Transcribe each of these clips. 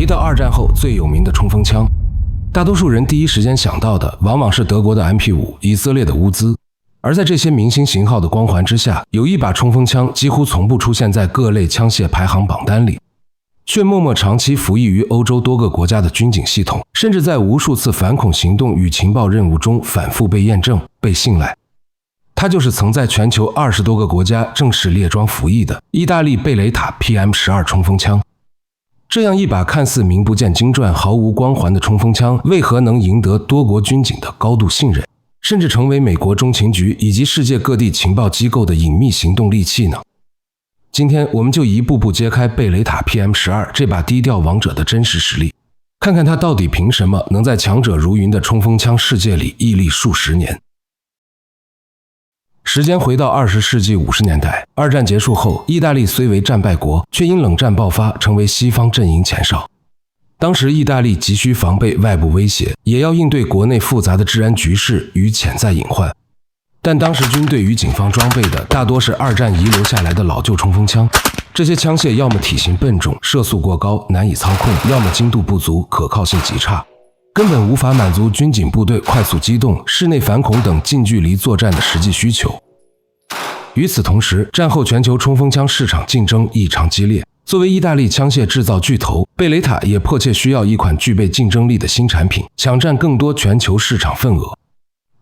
提到二战后最有名的冲锋枪，大多数人第一时间想到的往往是德国的 MP5、以色列的乌兹。而在这些明星型号的光环之下，有一把冲锋枪几乎从不出现在各类枪械排行榜单里，却默默长期服役于欧洲多个国家的军警系统，甚至在无数次反恐行动与情报任务中反复被验证、被信赖。它就是曾在全球20多个国家正式列装服役的意大利贝雷塔 PM12 冲锋枪。这样一把看似名不见经传、毫无光环的冲锋枪，为何能赢得多国军警的高度信任，甚至成为美国中情局以及世界各地情报机构的隐秘行动利器呢？今天我们就一步步揭开贝雷塔 PM12 这把低调王者的真实实力，看看它到底凭什么能在强者如云的冲锋枪世界里屹立数十年。时间回到20世纪50年代，二战结束后，意大利虽为战败国，却因冷战爆发成为西方阵营前哨。当时意大利急需防备外部威胁，也要应对国内复杂的治安局势与潜在隐患。但当时军队与警方装备的大多是二战遗留下来的老旧冲锋枪，这些枪械要么体型笨重，射速过高，难以操控，要么精度不足，可靠性极差，根本无法满足军警部队快速机动、室内反恐等近距离作战的实际需求。与此同时，战后全球冲锋枪市场竞争异常激烈，作为意大利枪械制造巨头，贝雷塔也迫切需要一款具备竞争力的新产品，抢占更多全球市场份额。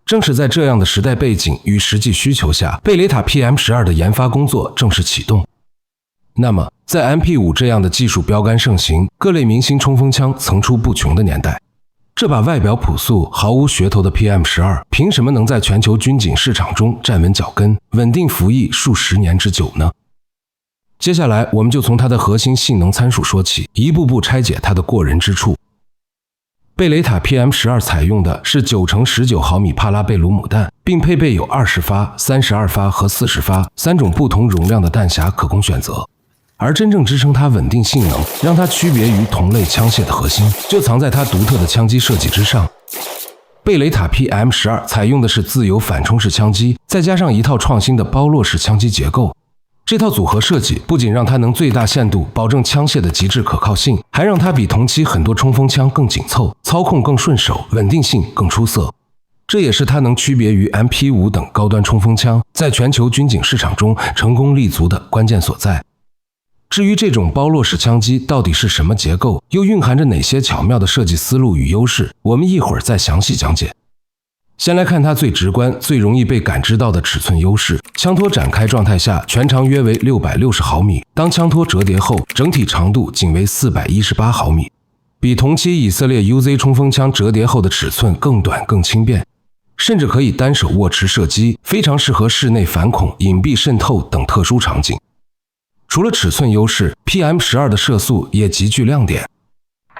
正是在这样的时代背景与实际需求下，贝雷塔 PM12 的研发工作正式启动。那么，在 MP5 这样的技术标杆盛行、各类明星冲锋枪层出不穷的年代，这把外表朴素、毫无噱头的 PM12 凭什么能在全球军警市场中站稳脚跟，稳定服役数十年之久呢？接下来，我们就从它的核心性能参数说起，一步步拆解它的过人之处。贝雷塔 PM12 采用的是9x19毫米帕拉贝鲁姆弹，并配备有20发、32发和40发3种不同容量的弹匣可供选择。而真正支撑它稳定性能，让它区别于同类枪械的核心，就藏在它独特的枪机设计之上。贝雷塔 PM12 采用的是自由反冲式枪机，再加上一套创新的包络式枪机结构。这套组合设计不仅让它能最大限度保证枪械的极致可靠性，还让它比同期很多冲锋枪更紧凑，操控更顺手，稳定性更出色。这也是它能区别于 MP5 等高端冲锋枪，在全球军警市场中成功立足的关键所在。至于这种包络式枪机到底是什么结构，又蕴含着哪些巧妙的设计思路与优势，我们一会儿再详细讲解。先来看它最直观、最容易被感知到的尺寸优势。枪托展开状态下，全长约为660毫米，当枪托折叠后，整体长度仅为418毫米，比同期以色列 UZ 冲锋枪折叠后的尺寸更短更轻便，甚至可以单手握持射击，非常适合室内反恐、隐蔽渗透等特殊场景。除了尺寸优势， PM12 的射速也极具亮点。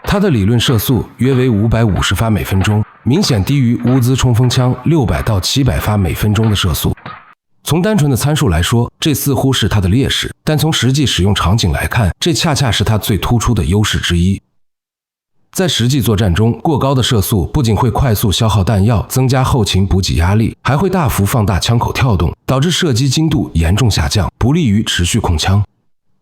它的理论射速约为550发每分钟，明显低于乌兹冲锋枪600到700发每分钟的射速。从单纯的参数来说，这似乎是它的劣势，但从实际使用场景来看，这恰恰是它最突出的优势之一。在实际作战中，过高的射速不仅会快速消耗弹药，增加后勤补给压力，还会大幅放大枪口跳动，导致射击精度严重下降，不利于持续控枪。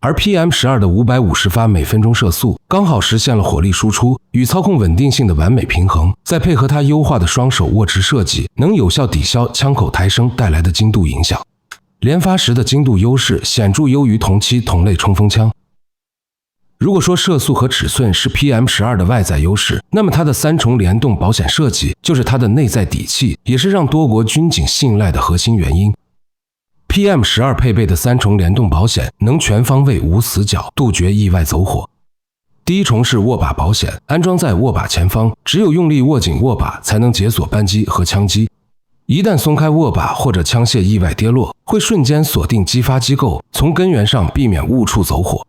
而 PM12 的550发每分钟射速刚好实现了火力输出与操控稳定性的完美平衡，再配合它优化的双手握持设计，能有效抵消枪口抬升带来的精度影响。连发时的精度优势显著优于同期同类冲锋枪。如果说射速和尺寸是 PM12 的外在优势，那么它的3重联动保险设计就是它的内在底气，也是让多国军警信赖的核心原因。PM12 配备的3重联动保险能全方位无死角，杜绝意外走火。第一重是握把保险，安装在握把前方，只有用力握紧握把才能解锁扳机和枪机。一旦松开握把或者枪械意外跌落，会瞬间锁定激发机构，从根源上避免误触走火。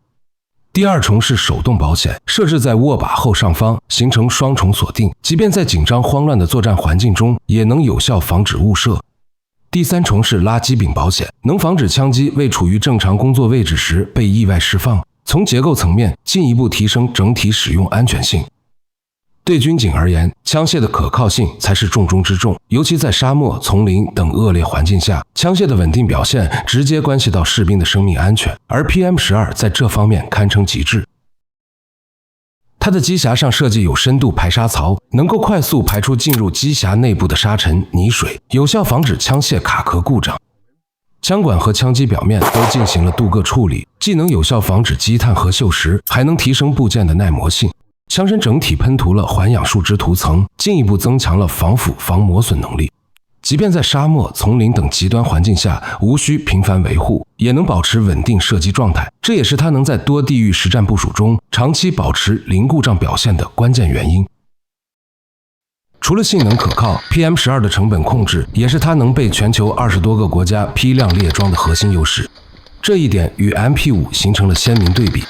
第二重是手动保险，设置在握把后上方，形成双重锁定，即便在紧张慌乱的作战环境中，也能有效防止误射。第3重是拉机柄保险，能防止枪机未处于正常工作位置时被意外释放，从结构层面进一步提升整体使用安全性。对军警而言，枪械的可靠性才是重中之重，尤其在沙漠、丛林等恶劣环境下，枪械的稳定表现直接关系到士兵的生命安全，而 PM12 在这方面堪称极致。它的机匣上设计有深度排沙槽，能够快速排出进入机匣内部的沙尘、泥水，有效防止枪械卡壳故障。枪管和枪机表面都进行了镀铬处理，既能有效防止积碳和锈蚀，还能提升部件的耐磨性。枪身整体喷涂了环氧树脂涂层，进一步增强了防腐防磨损能力。即便在沙漠、丛林等极端环境下，无需频繁维护，也能保持稳定射击状态，这也是它能在多地域实战部署中长期保持零故障表现的关键原因。除了性能可靠 ，PM12 的成本控制也是它能被全球20多个国家批量列装的核心优势。这一点与 MP5 形成了鲜明对比。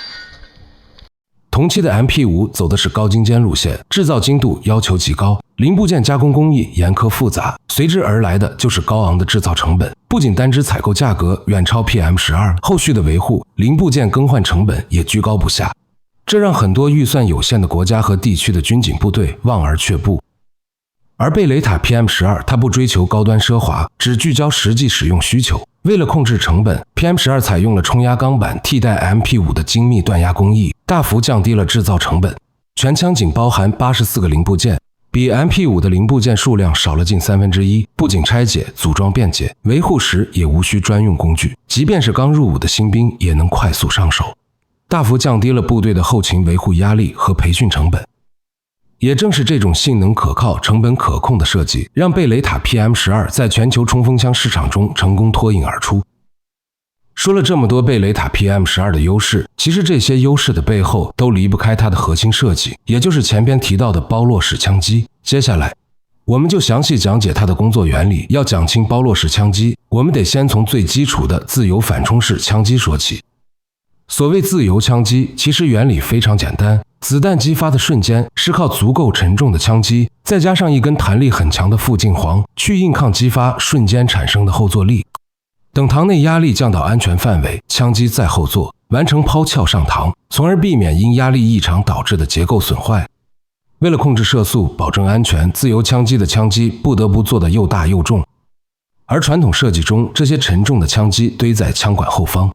同期的 MP5 走的是高精尖路线，制造精度要求极高，零部件加工工艺严苛复杂，随之而来的就是高昂的制造成本。不仅单只采购价格远超 PM12， 后续的维护、零部件更换成本也居高不下，这让很多预算有限的国家和地区的军警部队望而却步。而贝雷塔 PM12 它不追求高端奢华，只聚焦实际使用需求。为了控制成本 ，PM12 采用了冲压钢板替代 MP5 的精密锻压工艺，大幅降低了制造成本。全枪仅包含84个零部件，比 MP5 的零部件数量少了近1/3，不仅拆解、组装便捷，维护时也无需专用工具，即便是刚入伍的新兵也能快速上手，大幅降低了部队的后勤维护压力和培训成本。也正是这种性能可靠、成本可控的设计，让贝雷塔 PM12 在全球冲锋枪市场中成功脱颖而出。说了这么多贝雷塔 PM12 的优势，其实这些优势的背后都离不开它的核心设计，也就是前边提到的包络式枪机。接下来，我们就详细讲解它的工作原理。要讲清包络式枪机，我们得先从最基础的自由反冲式枪机说起。所谓自由枪机，其实原理非常简单。子弹击发的瞬间是靠足够沉重的枪机，再加上一根弹力很强的附近簧，去硬抗击发瞬间产生的后坐力。等膛内压力降到安全范围，枪机再后坐，完成抛鞘上膛，从而避免因压力异常导致的结构损坏。为了控制射速，保证安全，自由枪机的枪机不得不做得又大又重。而传统设计中，这些沉重的枪机堆在枪管后方，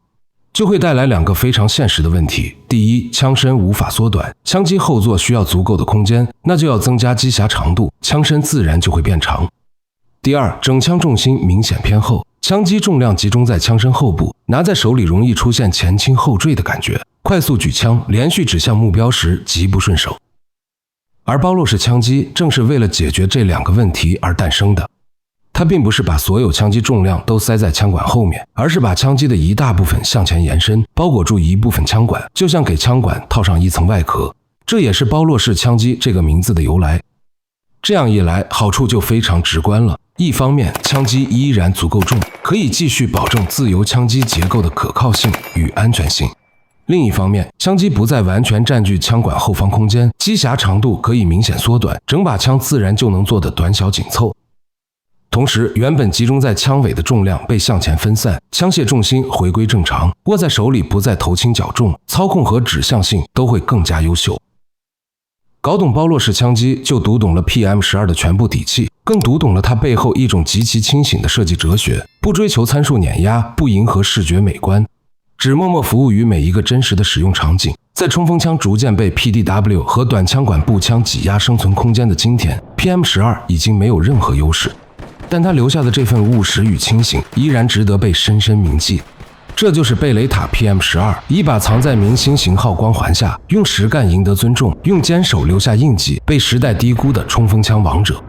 就会带来2个非常现实的问题。第一，枪身无法缩短，枪机后座需要足够的空间，那就要增加机匣长度，枪身自然就会变长。第二，整枪重心明显偏后，枪机重量集中在枪身后部，拿在手里容易出现前倾后坠的感觉，快速举枪，连续指向目标时极不顺手。而包络式枪机正是为了解决这2个问题而诞生的。它并不是把所有枪机重量都塞在枪管后面，而是把枪机的一大部分向前延伸，包裹住一部分枪管，就像给枪管套上一层外壳。这也是包络式枪机这个名字的由来。这样一来，好处就非常直观了。一方面，枪机依然足够重，可以继续保证自由枪机结构的可靠性与安全性。另一方面，枪机不再完全占据枪管后方空间，机匣长度可以明显缩短，整把枪自然就能做得短小紧凑。同时，原本集中在枪尾的重量被向前分散，枪械重心回归正常，握在手里不再头轻脚重，操控和指向性都会更加优秀。搞懂包络式枪机，就读懂了 PM12 的全部底气，更读懂了它背后一种极其清醒的设计哲学，不追求参数碾压，不迎合视觉美观，只默默服务于每一个真实的使用场景。在冲锋枪逐渐被 PDW 和短枪管步枪挤压生存空间的今天， PM12 已经没有任何优势，但它留下的这份务实与清醒依然值得被深深铭记。这就是贝雷塔 PM12， 一把藏在明星型号光环下，用实干赢得尊重，用坚守留下印记，被时代低估的冲锋枪王者。